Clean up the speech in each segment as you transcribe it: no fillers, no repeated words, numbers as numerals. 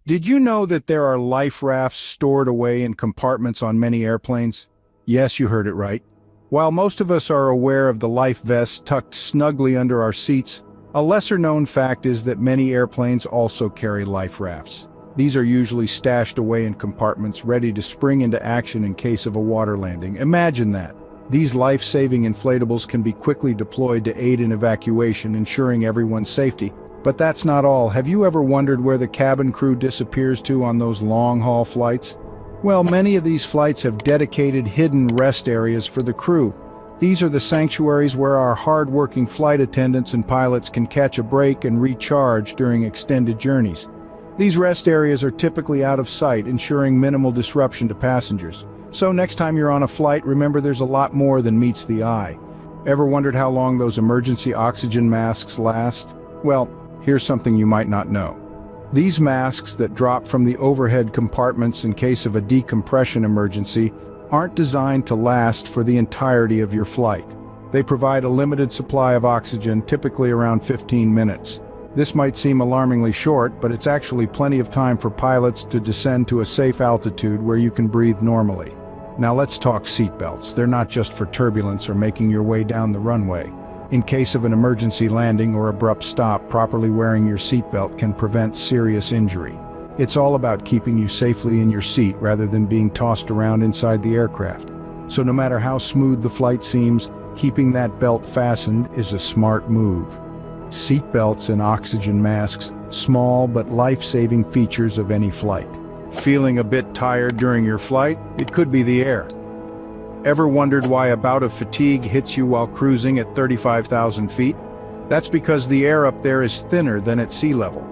Did you know that there are life rafts stored away in compartments on many airplanes? Yes, you heard it right. While most of us are aware of the life vests tucked snugly under our seats, a lesser-known fact is that many airplanes also carry life rafts. These are usually stashed away in compartments ready to spring into action in case of a water landing. Imagine that. These life-saving inflatables can be quickly deployed to aid in evacuation, ensuring everyone's safety. But that's not all. Have you ever wondered where the cabin crew disappears to on those long-haul flights? Well, many of these flights have dedicated hidden rest areas for the crew. These are the sanctuaries where our hard-working flight attendants and pilots can catch a break and recharge during extended journeys. These rest areas are typically out of sight, ensuring minimal disruption to passengers. So next time you're on a flight, remember there's a lot more than meets the eye. Ever wondered how long those emergency oxygen masks last? Well, here's something you might not know. These masks that drop from the overhead compartments in case of a decompression emergency aren't designed to last for the entirety of your flight. They provide a limited supply of oxygen, typically around 15 minutes. This might seem alarmingly short, but it's actually plenty of time for pilots to descend to a safe altitude where you can breathe normally. Now let's talk seatbelts. They're not just for turbulence or making your way down the runway. In case of an emergency landing or abrupt stop, properly wearing your seatbelt can prevent serious injury. It's all about keeping you safely in your seat rather than being tossed around inside the aircraft. So no matter how smooth the flight seems, keeping that belt fastened is a smart move. Seatbelts and oxygen masks, small but life-saving features of any flight. Feeling a bit tired during your flight? It could be the air. Ever wondered why a bout of fatigue hits you while cruising at 35,000 feet? That's because the air up there is thinner than at sea level.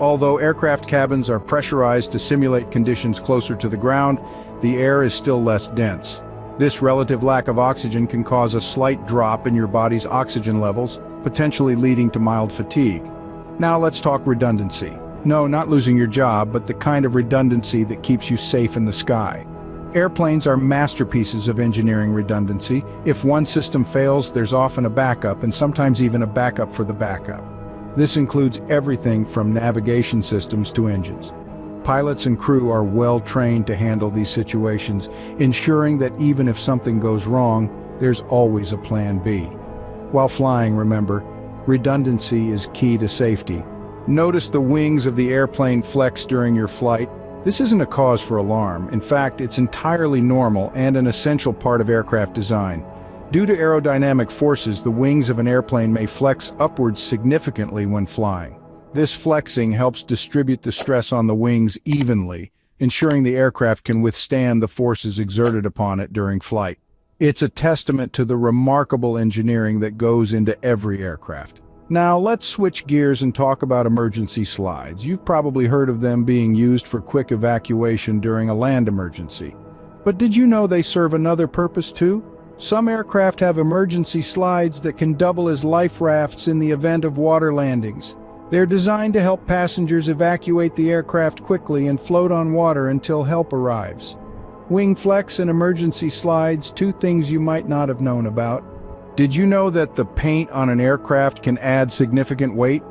Although aircraft cabins are pressurized to simulate conditions closer to the ground, the air is still less dense. This relative lack of oxygen can cause a slight drop in your body's oxygen levels, potentially leading to mild fatigue. Now let's talk redundancy. No, not losing your job, but the kind of redundancy that keeps you safe in the sky. Airplanes are masterpieces of engineering redundancy. If one system fails, there's often a backup, and sometimes even a backup for the backup. This includes everything from navigation systems to engines. Pilots and crew are well trained to handle these situations, ensuring that even if something goes wrong, there's always a plan B. While flying, remember, redundancy is key to safety. Notice the wings of the airplane flex during your flight. This isn't a cause for alarm. In fact, it's entirely normal and an essential part of aircraft design. Due to aerodynamic forces, the wings of an airplane may flex upwards significantly when flying. This flexing helps distribute the stress on the wings evenly, ensuring the aircraft can withstand the forces exerted upon it during flight. It's a testament to the remarkable engineering that goes into every aircraft. Now let's switch gears and talk about emergency slides. You've probably heard of them being used for quick evacuation during a land emergency. But did you know they serve another purpose too? Some aircraft have emergency slides that can double as life rafts in the event of water landings. They're designed to help passengers evacuate the aircraft quickly and float on water until help arrives. Wing flex and emergency slides, two things you might not have known about. Did you know that the paint on an aircraft can add significant weight?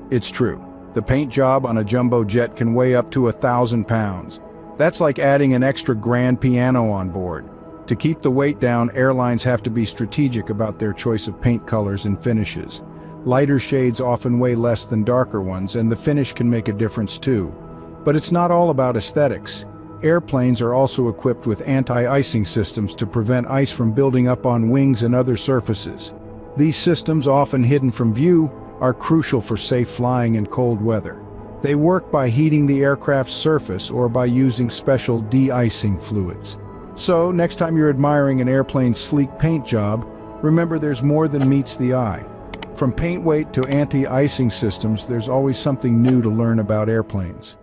It's true. The paint job on a jumbo jet can weigh up to 1,000 pounds. That's like adding an extra grand piano on board. To keep the weight down, airlines have to be strategic about their choice of paint colors and finishes. Lighter shades often weigh less than darker ones, and the finish can make a difference too. But it's not all about aesthetics. Airplanes are also equipped with anti-icing systems to prevent ice from building up on wings and other surfaces. These systems, often hidden from view, are crucial for safe flying in cold weather. They work by heating the aircraft's surface or by using special de-icing fluids. So, next time you're admiring an airplane's sleek paint job, remember there's more than meets the eye. From paint weight to anti-icing systems, there's always something new to learn about airplanes.